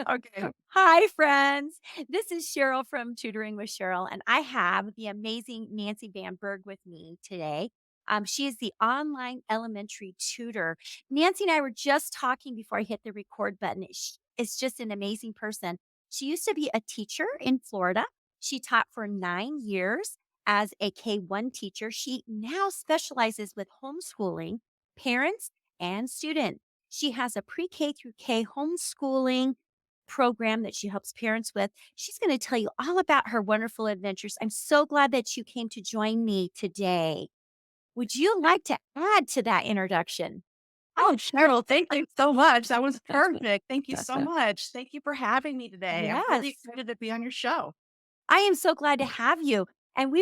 Okay. Hi, friends. This is Cheryl from Tutoring with Cheryl, and I have the amazing Nancy Van Berg with me today. She is the online elementary tutor. Nancy and I were just talking before I hit the record button. Is just an amazing person. She used to be a teacher in Florida. She taught for 9 years as a K-1 teacher. She now specializes with homeschooling parents and students. She has a pre K through K homeschooling program that she helps parents with. She's going to tell you all about her wonderful adventures. I'm so glad that you came to join me today. Would you like to add to that introduction? Oh, Cheryl, thank you so much. That was perfect. Thank you so much. Thank you for having me today. I'm really Yes. excited to be on your show. I am so glad to have you. And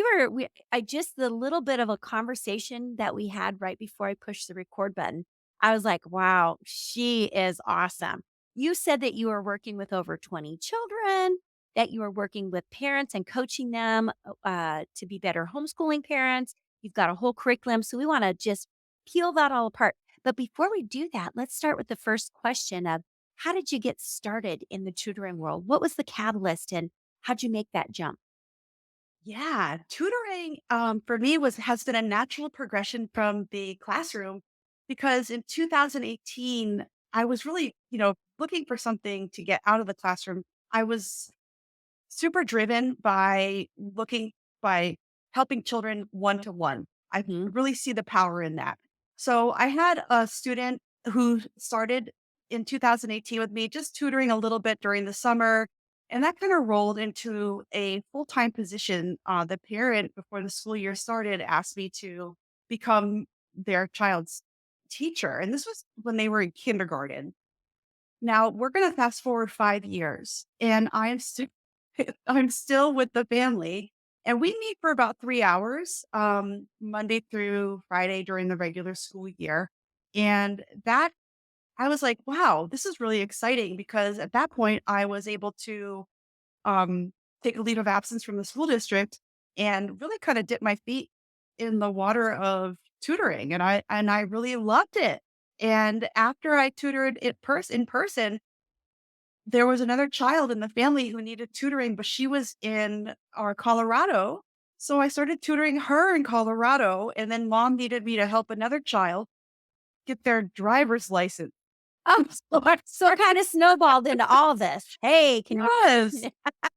I just, the little bit of a conversation that we had right before I pushed the record button, I was like, wow, she is awesome. You said that you are working with over 20 children, that you are working with parents and coaching them to be better homeschooling parents. You've got a whole curriculum. So we want to just peel that all apart. But before we do that, let's start with the first question of how did you get started in the tutoring world? What was the catalyst and how'd you make that jump? Yeah, tutoring for me was has been a natural progression from the classroom because in 2018 I was really, looking for something to get out of the classroom. I was super driven by helping children one to one. I Mhm. really see the power in that. So I had a student who started in 2018 with me, just tutoring a little bit during the summer. And that kind of rolled into a full time position. The parent, before the school year started, asked me to become their child's teacher. And this was when they were in kindergarten. Now we're gonna fast forward 5 years, and I'm still with the family, and we meet for about 3 hours, Monday through Friday during the regular school year, and that I was like, "Wow, this is really exciting," because at that point, I was able to, um, take a leave of absence from the school district and really kinda dip my feet in the water of tutoring, and I really loved it, and after I tutored in person, there was another child in the family who needed tutoring, but she was in our Colorado. So I started tutoring her in Colorado, and then mom needed me to help another child get their driver's license. Oh, So I so it started kinda snowballed into all this. "Hey, can you" Yes.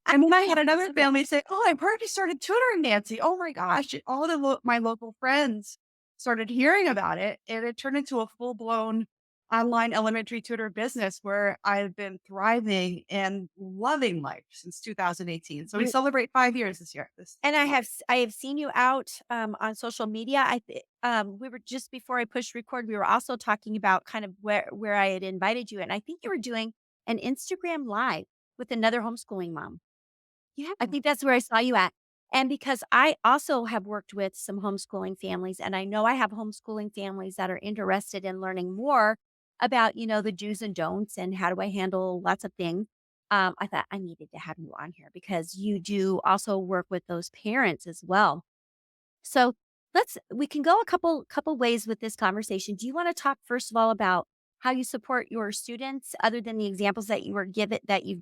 And then I had another family say, "Oh, I've heard you started tutoring Nancy. Oh my gosh." All my local friends started hearing about it, and it turned into a full-blown online elementary tutor business where I've been thriving and loving life since 2018. So we you celebrate 5 years this year, and this month. I have seen you out, on social media. We were just before I pushed record, we were also talking about kind of where I had invited you, and I think you were doing an Instagram Live with another homeschooling mom. Yeah. I think that's where I saw you at. And because I also have worked with some homeschooling families, and I know I have homeschooling families that are interested in learning more about, the do's and don'ts and how do I handle lots of things. I thought I needed to have you on here because you do also work with those parents as well. So we can go a couple ways with this conversation. Do you want to talk first of all about how you support your students other than the examples that you've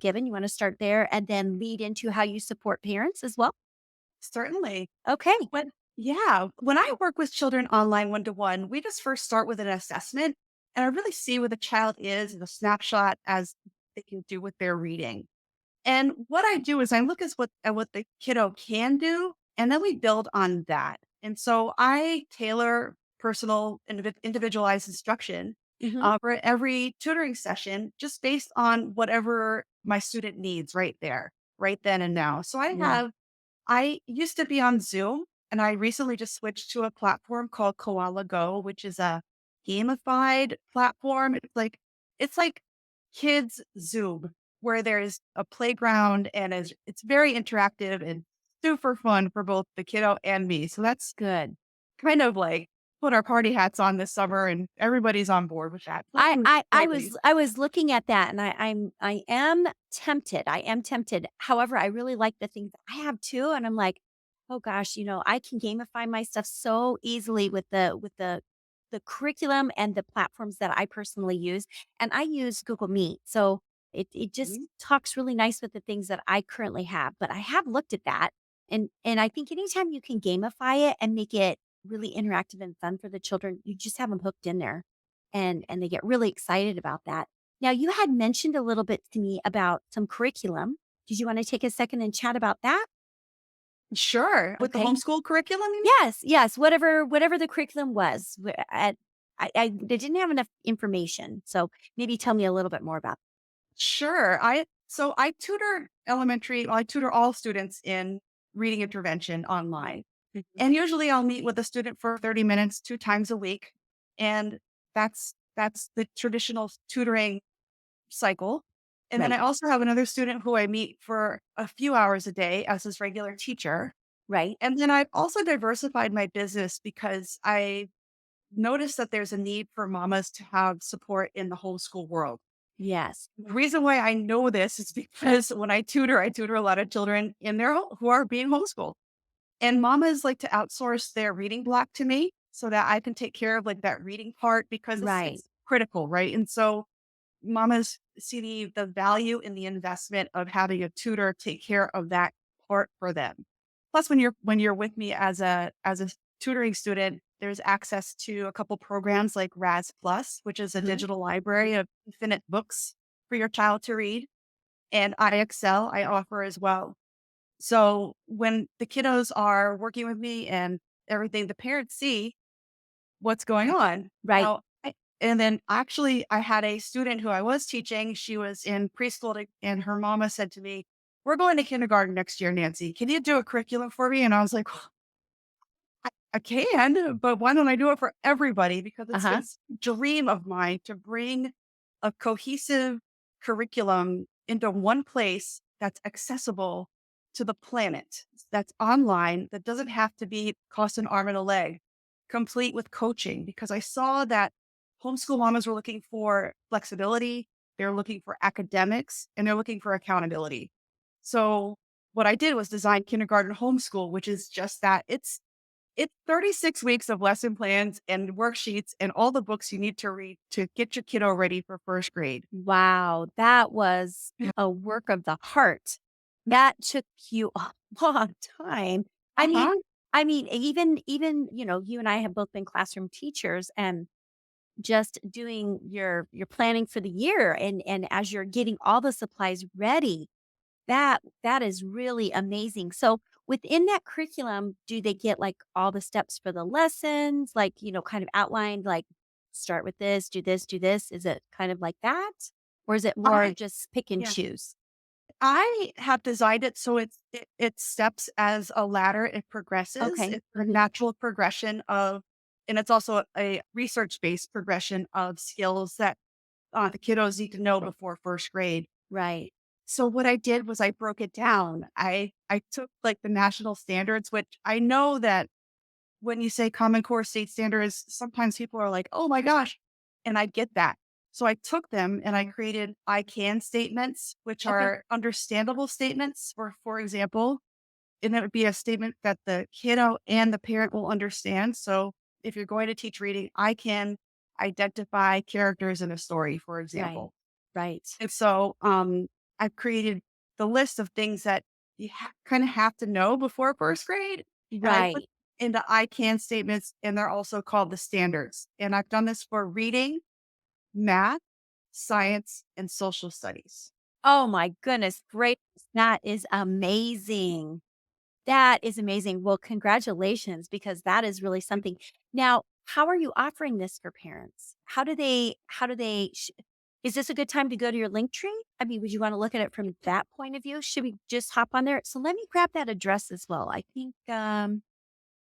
given? You want to start there and then lead into how you support parents as well? Certainly. Okay. When I work with children online one to one, we just first start with an assessment, and I really see where the child is in a snapshot as they can do with their reading. And what I do is I look at what the kiddo can do, and then we build on that. And so I tailor personal individualized instruction Mhm. for every tutoring session, just based on whatever my student needs right there, right then and now. So Yeah. I used to be on Zoom, and I recently just switched to a platform called Koala Go, which is a gamified platform. It's like kids Zoom, where there's a playground and it's very interactive and super fun for both the kiddo and me. So that's Good. kind of like put our party hats on this summer, and everybody's on board with that. So I I'm I I quite was pleased. I was looking at that and I am tempted. I am tempted. However, I really like the things I have too and I'm like, "Oh gosh, I can gamify my stuff so easily with the curriculum and the platforms that I personally use." And I use Google Meet. So It just Mhm. talks really nice with the things that I currently have, but I have looked at that, and I think anytime you can gamify it and make it really interactive and fun for the children, you just have them hooked in there, and they get really excited about that. Now, you had mentioned a little bit to me about some curriculum. Did you wanna take a second and chat about that? Sure. With the Okay. homeschool curriculum, you mean? Yes, yes, whatever the curriculum was, I they didn't have enough information, so maybe tell me a little bit more about. Sure. I tutor I tutor all students in reading intervention online. Mhm. And usually I'll meet with a student for 30 minutes 2 times a week. And that's the traditional tutoring cycle. And then I Right, also have another student who I meet for a few hours a day as his regular teacher. right. And then I've also diversified my business because I noticed that there's a need for mamas to have support in the homeschool world. Yes. The reason why I know this is because when I tutor a lot of children in their home who are being homeschooled. And mamas like to outsource their reading block to me so that I can take care of like that reading part because Right. it's critical, right? And so mamas see the value in the investment of having a tutor take care of that part for them. Plus, when you're with me as a tutoring student, there's access to a couple programs like Raz Plus, which is a Mhm. digital library of infinite books for your child to read, and IXL I offer as well. So when the kiddos are working with me and everything, the parents see what's going on. Right. Now, and then actually, I had a student who I was teaching. She was in preschool, and her mama said to me, "We're going to kindergarten next year, Nancy. Can you do a curriculum for me?" And I was like, I can, but why don't I do it for everybody? Because Uh-huh. it's a dream of mine to bring a cohesive curriculum into one place that's accessible to the planet, that's online, that doesn't have to be cost an arm and a leg, complete with coaching. Because I saw that homeschool mamas were looking for flexibility, they're looking for academics, and they're looking for accountability. So what I did was design kindergarten homeschool, which is just that. It's 36 weeks of lesson plans and worksheets and all the books you need to read to get your kiddo ready for first grade. Wow, that was a work of the heart. That took you a long time. I mean Uh-huh. even, you and I have both been classroom teachers, and just doing your planning for the year, and as you're getting all the supplies ready, that is really amazing. So, within that curriculum, do they get, like, all the steps for the lessons, like, kind of outlined, like, start with this, do this, do this? Is it kind of like that? Or is it more I just pick and yeah. choose? I have designed it so it steps as a ladder, it progresses. Okay. It's a Mhm. natural progression of and it's also a research-based progression of skills that the kiddos need to know before first grade. Right. So what I did was I broke it down. I took like the national standards, which I know that when you say Common Core state standards, sometimes people are like, "Oh my gosh." And I get that. So I took them and I created I can statements, which Okay. are understandable statements for example, and that would be a statement that the kiddo and the parent will understand. So if you're going to teach reading, I can identify characters in a story, for Right. example. Right. And so I've created the list of things that you kind of have to know before first grade. And I put Right. into I can statements, and they're also called the standards. And I've done this for reading, math, science, and social studies. Oh my goodness, great. That is amazing. That is amazing. Well, congratulations, because that is really something. Now, how are you offering this for parents? How do they is this a good time to go to your link tree? I mean, would you want to look at it from that point of view? Should we just hop on there? So let me grab that address as well. I think I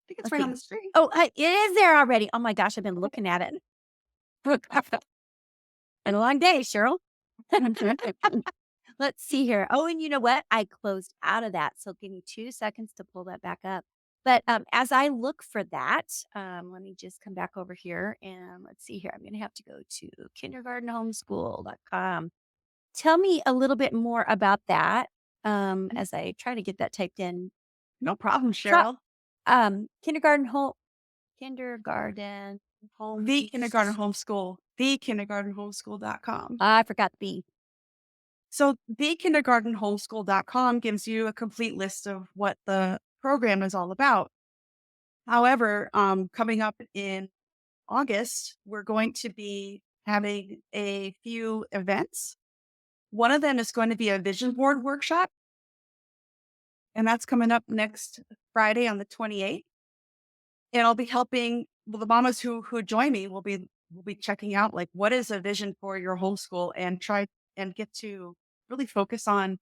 think it's let's right on see. the screen. Oh, it is there already. Oh my gosh, I've been looking at it. Been a long day, Cheryl. Let's see here. Oh, and you know what? I closed out of that. So give me 2 seconds to pull that back up. But as I look for that, let me just come back over here and let's see here. I'm going to have to go to kindergartenhomeschool.com. Tell me a little bit more about that as I try to get that typed in. No problem, Drop Cheryl. kindergarten home. The kindergarten homeschool, thekindergartenhomeschool.com. I forgot the B. So thekindergartenhomeschool.com gives you a complete list of what the program is all about. However, coming up in August, we're going to be having a few events. One of them is going to be a vision board workshop, and that's coming up next Friday on the 28th. And I'll be helping, well, the mamas who join me will be checking out like what is a vision for your homeschool and try and get to really focus on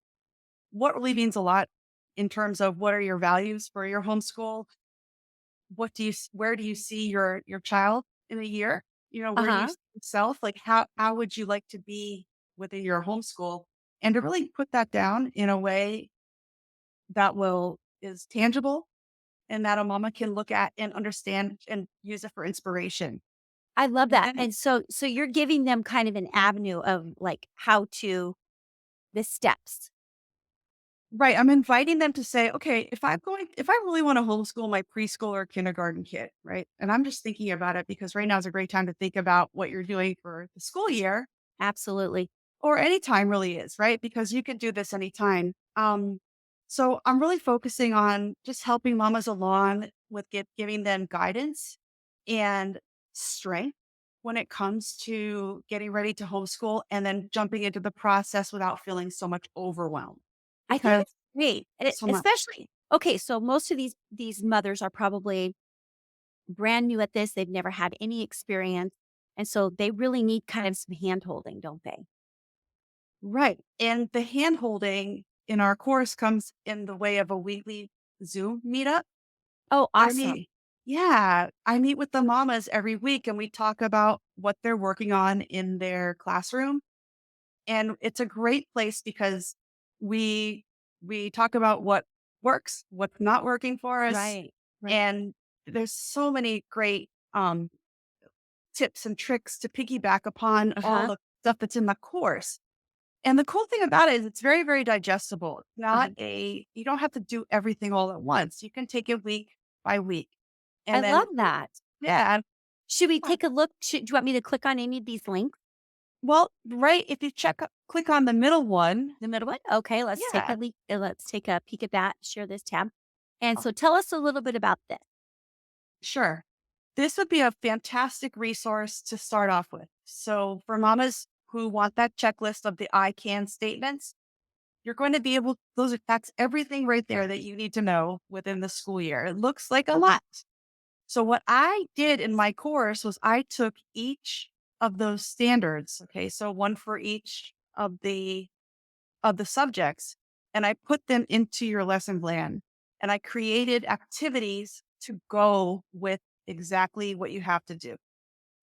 what really means a lot in terms of what are your values for your homeschool. Where do you see your child in a year? Where do you Uh-huh. see yourself? Like how would you like to be within your homeschool? And to really put that down in a way that will is tangible and that a mama can look at and understand and use it for inspiration. I love And that. then And so you're giving them kind of an avenue of like how to the steps. right, I'm inviting them to say, okay, if I really want to homeschool my preschool or kindergarten kid, right? And I'm just thinking about it because right now is a great time to think about what you're doing for the school year. Absolutely. Or anytime really is, right? Because you can do this anytime. So I'm really focusing on just helping mamas along with giving them guidance and strength when it comes to getting ready to homeschool and then jumping into the process without feeling so much overwhelmed I think because it's great. so much. Especially okay, so most of these mothers are probably brand new at this. They've never had any experience. And so they really need kind of some hand holding, don't they? Right. And the hand holding in our course comes in the way of a weekly Zoom meetup. Oh, I awesome. mean, yeah, I meet with the mamas every week and we talk about what they're working on in their classroom. And it's a great place because we we talk about what works, what's not working for us. Right. Right. And there's so many great tips and tricks to piggyback upon all Uh-huh. the stuff that's in the course. And the cool thing about it is it's very, very digestible. It's not Uh-huh. you don't have to do everything all at once. You can take it week by week. I And then love that. yeah. Should we Yeah. take a look? Do you want me to click on any of these links? Well, right, if you click on the middle one, The middle one? Okay, yeah, let's take a peek at that, share this tab. And oh, so tell us a little bit about this. sure. This would be a fantastic resource to start off with. So for mamas who want that checklist of the I can statements, you're going to be able that's everything right there that you need to know within the school year. It looks like a lot. So what I did in my course was I took each of those standards, okay, so one for each of the subjects, and I put them into your lesson plan. And I created activities to go with exactly what you have to do.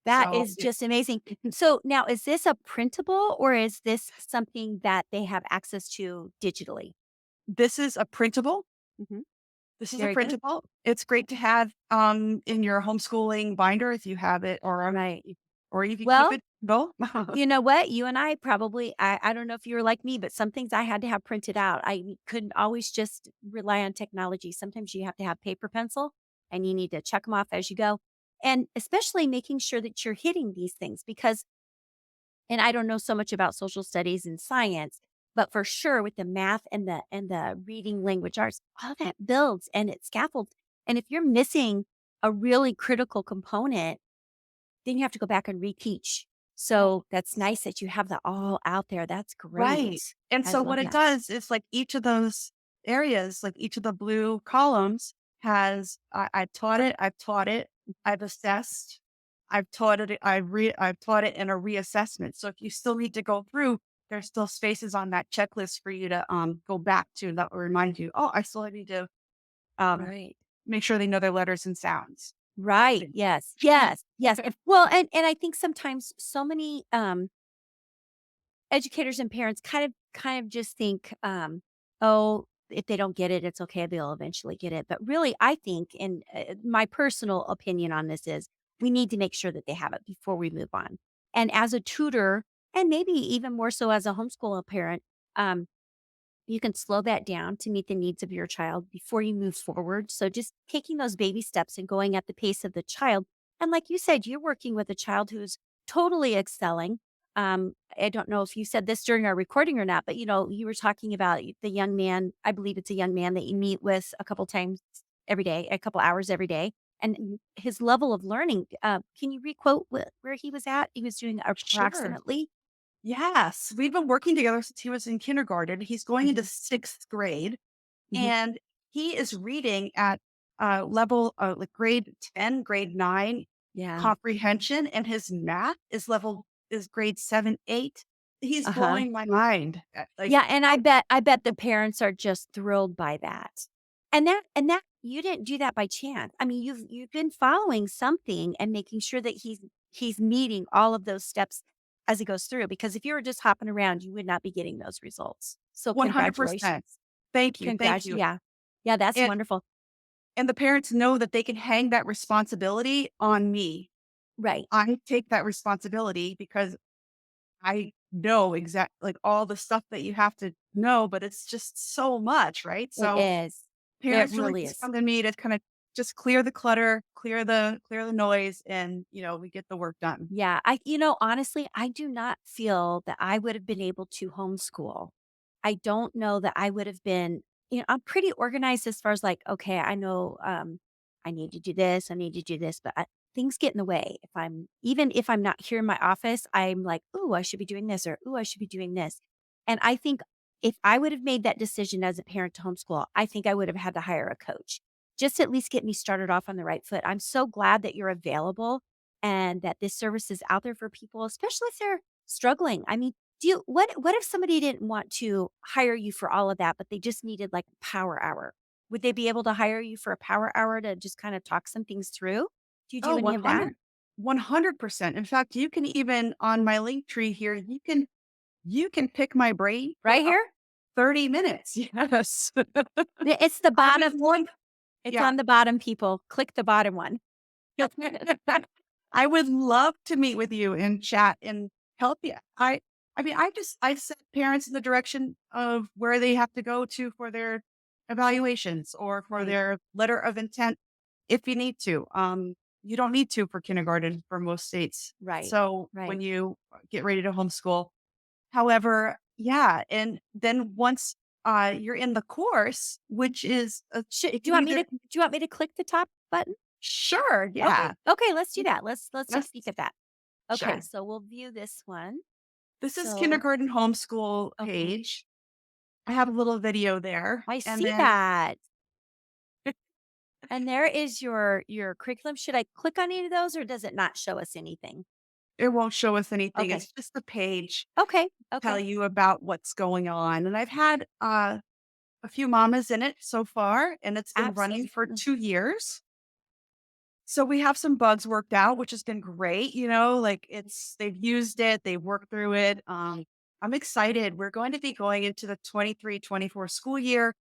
That So is just amazing. So now is this a printable or is this something that they have access to digitally? this is a printable. Mhm. This is a Very good. printable. It's great to have in your homeschooling binder if you have it, Right. or if you keep Well, it. Go. you know what? You and I probably I don't know if you were like me, but some things I had to have printed out. I couldn't always just rely on technology. Sometimes you have to have paper pencil and you need to check them off as you go. And especially making sure that you're hitting these things because and I don't know so much about social studies and science, but for sure with the math and the reading language arts, all that builds and it scaffolds. And if you're missing a really critical component, then you have to go back and reteach. Oh, So that's nice that you have that all out there. That's right. great. And I so what love it that. does is like each of those areas, like each of the blue columns has I taught it, I've taught it, I've assessed, I've taught it in a reassessment. So if you still need to go through, there's still spaces on that checklist for you to go back to that will remind you, oh, I still need to um Right. make sure they know their letters and sounds. Right. Yes. Yes. Yes. Well, and I think sometimes so many educators and parents kind of just think, "Oh, if they don't get it, it's okay, they'll eventually get it." But really, I think, and my personal opinion on this is, we need to make sure that they have it before we move on. And as a tutor, and maybe even more so as a homeschool parent, um, you can slow that down to meet the needs of your child before you move forward. So just taking those baby steps and going at the pace of the child. And like you said, you're working with a child who's totally excelling. I don't know if you said this during our recording or not, but you were talking about the young man. I believe it's a young man that you meet with a couple times every day, a couple hours every day, and Mhm. his level of learning. Can you requote where he was at? He was doing Sure. approximately. Yes, we've been working together since he was in kindergarten. He's going into Mhm, 6th grade, mhm. and he is reading at, level, like, grade 10, grade 9 Yeah. comprehension, and his math is grade 7, 8. He's Uh huh. blowing my mind, like, Yeah, and I how bet I bet the parents are just thrilled by that. And that you didn't do that by chance. I mean, you've been following something and making sure that he's meeting all of those steps as he goes through, because if you were just hopping around, you would not be getting those results. So 100%. congratulations. Thank you, thank you. Yeah. Yeah, that's And wonderful. and the parents know that they can hang that responsibility on me. Right. I take that responsibility because I know like, all the stuff that you have to know, but it's just so much, right? It So, is. It parents really really just is. come to me to kinda just clear the clutter, clear the noise, and, we get the work done. Yeah, honestly, I do not feel that I would have been able to homeschool. I don't know that I would have been, I'm pretty organized as far as like, okay, I know I need to do this, I need to do this, but things get in the way. Even if I'm not here in my office, I'm like, "Ooh, I should be doing this," or "Ooh, I should be doing this." And I think if I would have made that decision as a parent to homeschool, I think I would have had to hire a coach. Just to at least get me started off on the right foot. I'm so glad that you're available and that this service is out there for people, especially if they're struggling. I mean, what if somebody didn't want to hire you for all of that, but they just needed like a power hour? Would they be able to hire you for a power hour to just kind of talk some things through? Do you Oh, do any of that? 100%. In fact, you can even on my link tree here, you can pick my brain for Right up here? 30 minutes. Yes. It's the I was bottom. one It's Yeah. on the bottom, people. Click the bottom one. I would love to meet with you and chat and help you. I mean, I set parents in the direction of where they have to go to for their evaluations or for Right, their letter of intent if you need to. You don't need to for kindergarten for most states. right, So right. when you get ready to homeschool, however, yeah, and then once you're in the course, which is Should it do you can want me to either do you want me to click the top button? sure, Okay. yeah. Okay, let's do that. Let's take Yes, a peek at that. Okay, sure. so we'll view this one. This is So, kindergarten homeschool okay. page. I have a little video there, I and see then that. And there is your curriculum. Should I click on any of those or does it not show us anything? it won't show us anything. Okay. It's just a page Okay. tell Okay. you about what's going on, and I've had, a few mamas in it so far, and it's been running for Absolutely. 2 years. So we have some bugs worked out, which has been great, like, they've used it, they've worked through it, I'm excited. We're going to be going into the 23-24 school year.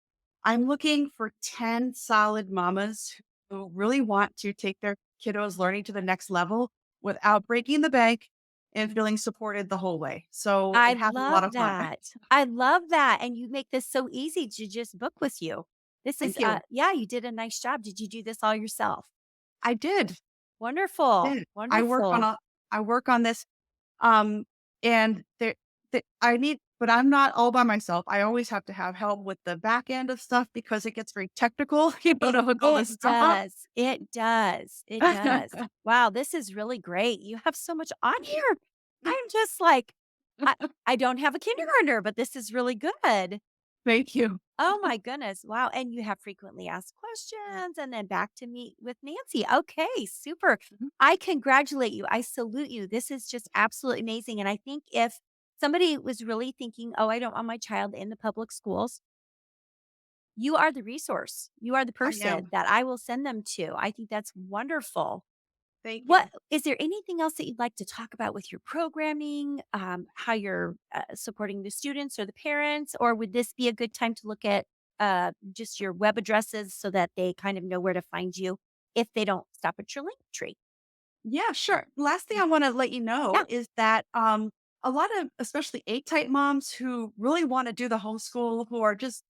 I'm looking for 10 solid mamas who really want to take their kiddos' learning to the next level without breaking the bank and feeling supported the whole way. So, I and having a lot love of fun. that. I love that. And you make this so easy to just book with you. This is Thank you. yeah, you did a nice job. Did you do this all yourself? I did, Wonderful. did. I work on Wonderful. a I work on this, um, and I need but I'm not all by myself. I always have to have help with the back end of stuff because it gets very technical, to hook all this It stuff up. does. It does. It does. Wow, this is really great. You have so much on here. I'm just like, I I don't have a kindergartner, but this is really good. Thank you. Oh my goodness. Wow. And you have frequently asked questions and then back to meet with Nancy. Okay, super. Mhm. I congratulate you. I salute you. This is just absolutely amazing. And I think if somebody was really thinking, oh, I don't want my child in the public schools, you are the resource. You are the I person am. that I will send them to. I think that's wonderful. Thank What you. is there anything else that you'd like to talk about with your programming, how you're supporting the students or the parents, or would this be a good time to look at just your web addresses so that they kind of know where to find you if they don't stop at your link tree? Yeah, sure. Last thing I wanna let you know Yeah. is that, a lot of especially A-type moms who really wanna do the homeschool, who are just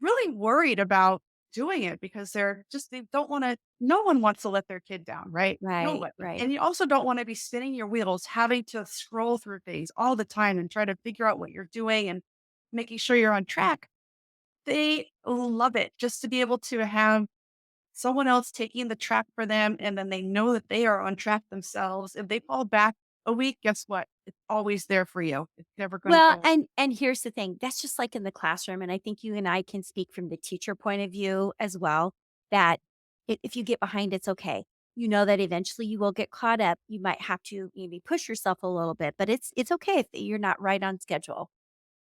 really worried about doing it because they don't want to, no one wants to let their kid down, right? Right, Nobody. right. And you also don't want to be spinning your wheels, having to scroll through things all the time and try to figure out what you're doing and making sure you're on track. They love it just to be able to have someone else taking the track for them, and then they know that they are on track themselves. If they fall back a week, guess what? It's always there for you. It's never going to Well, go. and here's the thing, that's just like in the classroom, and I think you and I can speak from the teacher point of view as well, that if you get behind, it's okay. You know that eventually you will get caught up. You might have to maybe push yourself a little bit, but it's okay if you're not right on schedule.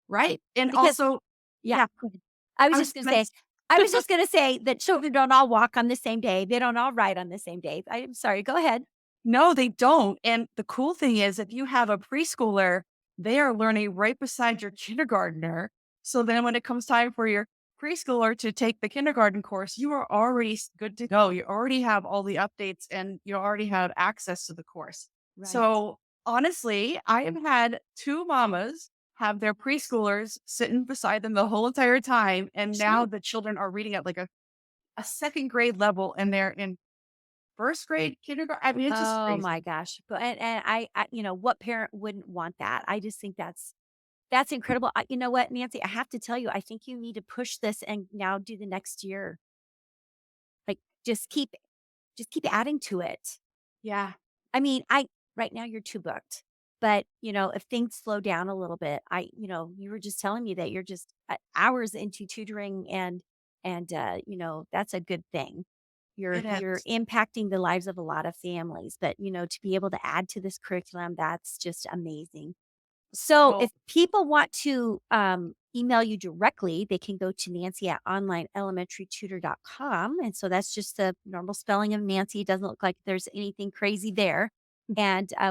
Right. And Because also, yeah, yeah, go ahead. I was I just was gonna gonna say I was just gonna say that children don't all walk on the same day. They don't all ride on the same day. I'm sorry, go ahead. no, they don't. And the cool thing is, if you have a preschooler, they are learning right beside your kindergartner. So then when it comes time for your preschooler to take the kindergarten course, you are already good to go. You already have all the updates and you already have access to the course. Right. So honestly, I have had two mamas have their preschoolers sitting beside them the whole entire time. And now Sure. the children are reading at like a second grade level and they're in first grade, kindergarten. I mean, it's just Oh crazy. my gosh. But and I what parent wouldn't want that? I just think that's incredible. You know what, Nancy, I have to tell you, I think you need to push this and now do the next year. Like just keep adding to it. Yeah, I mean, I right now you're too booked. But, if things slow down a little bit, you were just telling me that you're just hours into tutoring and that's a good thing. it You're is. impacting the lives of a lot of families, but to be able to add to this curriculum, that's just amazing. So So if people want to email you directly, they can go to Nancy at onlineelementary tutor.com. And so that's just the normal spelling of Nancy. It doesn't look like there's anything crazy there. And I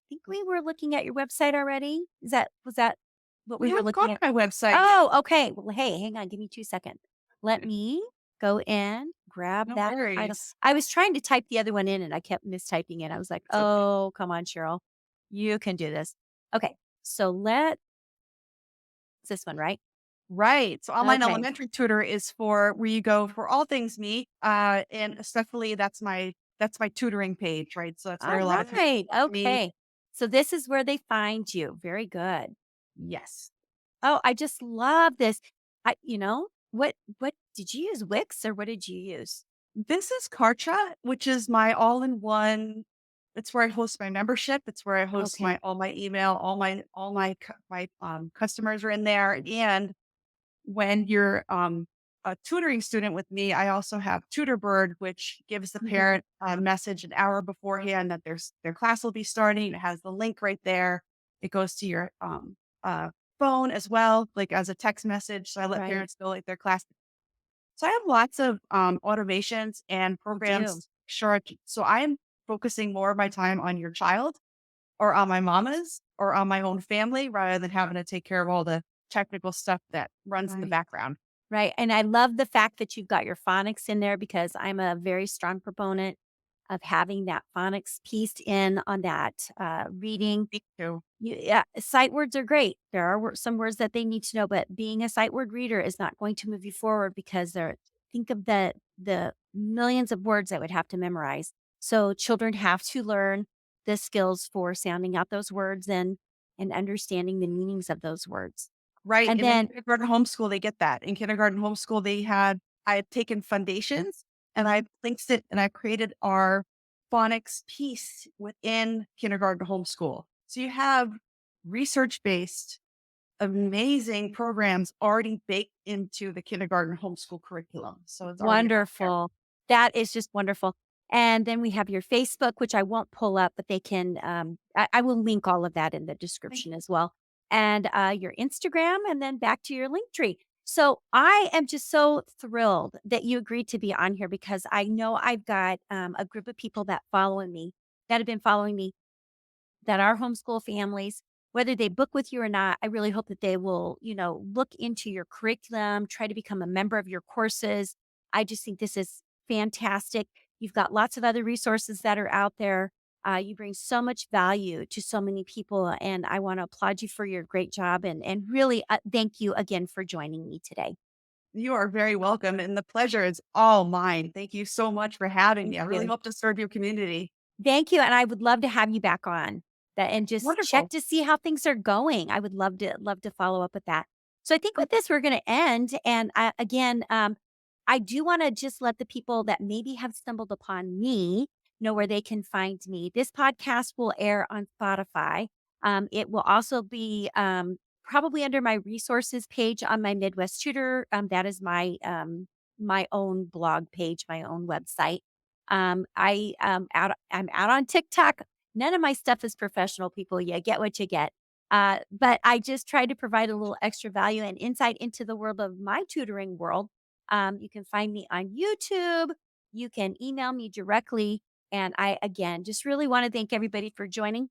think we were looking at your website already. Was that what we we were haven't gone looking to at? my website yet. Oh, okay. Well, hey, hang on. Give me 2 seconds. Let me go in, grab No that title. worries. I was trying to type the other one in and I kept mistyping it. I was like, It's okay. oh, come on, Cheryl. You can do this. Okay. So it's this one, right? Right. So online Okay. elementary tutor is for where you go for all things me. And especially that's my tutoring page, right? So that's where All a lot of people right. come to me. Okay. So this is where they find you. Very good. Yes. Oh, I just love this. What did you use Wix or what did you use? This is Kartra, which is my all-in-one. It's where I host my membership. It's where I host Okay. my all my email, my customers are in there. And when you're a tutoring student with me, I also have TutorBird, which gives the Mhm. parent a message an hour beforehand that their class will be starting. It has the link right there. It goes to your uh, phone as well, like as a text message. So I let Right. parents know like their class. So I have lots of automations and You do. programs. Sure. So I am focusing more of my time on your child or on my mama's or on my own family rather than having to take care of all the technical stuff that runs in the Right. background. Right, and I love the fact that you've got your phonics in there because I'm a very strong proponent of having that phonics pieced in on that, reading. Me too. Yeah, sight words are great. There are some words that they need to know, but being a sight word reader is not going to move you forward because think of the millions of words I would have to memorize. So children have to learn the skills for sounding out those words and understanding the meanings of those words. Right. And And in then kindergarten homeschool, they get that. In kindergarten homeschool, I had taken foundations and I Mhm. linked it and I created our phonics piece within kindergarten homeschool. So you have research based, amazing programs already baked into the kindergarten homeschool curriculum. So it's already out there. Wonderful. That is just wonderful. And then we have your Facebook, which I won't pull up, but they can, I will link all of that in the Thank description as well. And your Instagram, and then back to your link tree. So I am just so thrilled that you agreed to be on here because I know I've got a group of people that have been following me that our homeschool families, whether they book with you or not, I really hope that they will, look into your curriculum, try to become a member of your courses. I just think this is fantastic. You've got lots of other resources that are out there. You bring so much value to so many people, and I want to applaud you for your great job and really thank you again for joining me today. You are very welcome, and the pleasure is all mine. Thank you so much for having Thank me. I really you. hope to serve your community. Thank you, and I would love to have you back on that and just check Wonderful. to see how things are going. I would love to follow up with that. So I think with this, we're going to end. And again, I do want to just let the people that maybe have stumbled upon me know where they can find me. This podcast will air on Spotify. It will also be probably under my resources page on my Midwest Tutor. That is my own blog page, my own website. I'm out on TikTok. None of my stuff is professional, people. You get what you get. But I just try to provide a little extra value and insight into the world of my tutoring world. You can find me on YouTube. You can email me directly. And I, again, just really want to thank everybody for joining.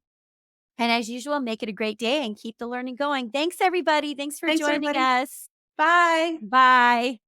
And as usual, make it a great day and keep the learning going. Thanks, everybody. Thanks for Thanks, joining everybody. us. Bye. Bye.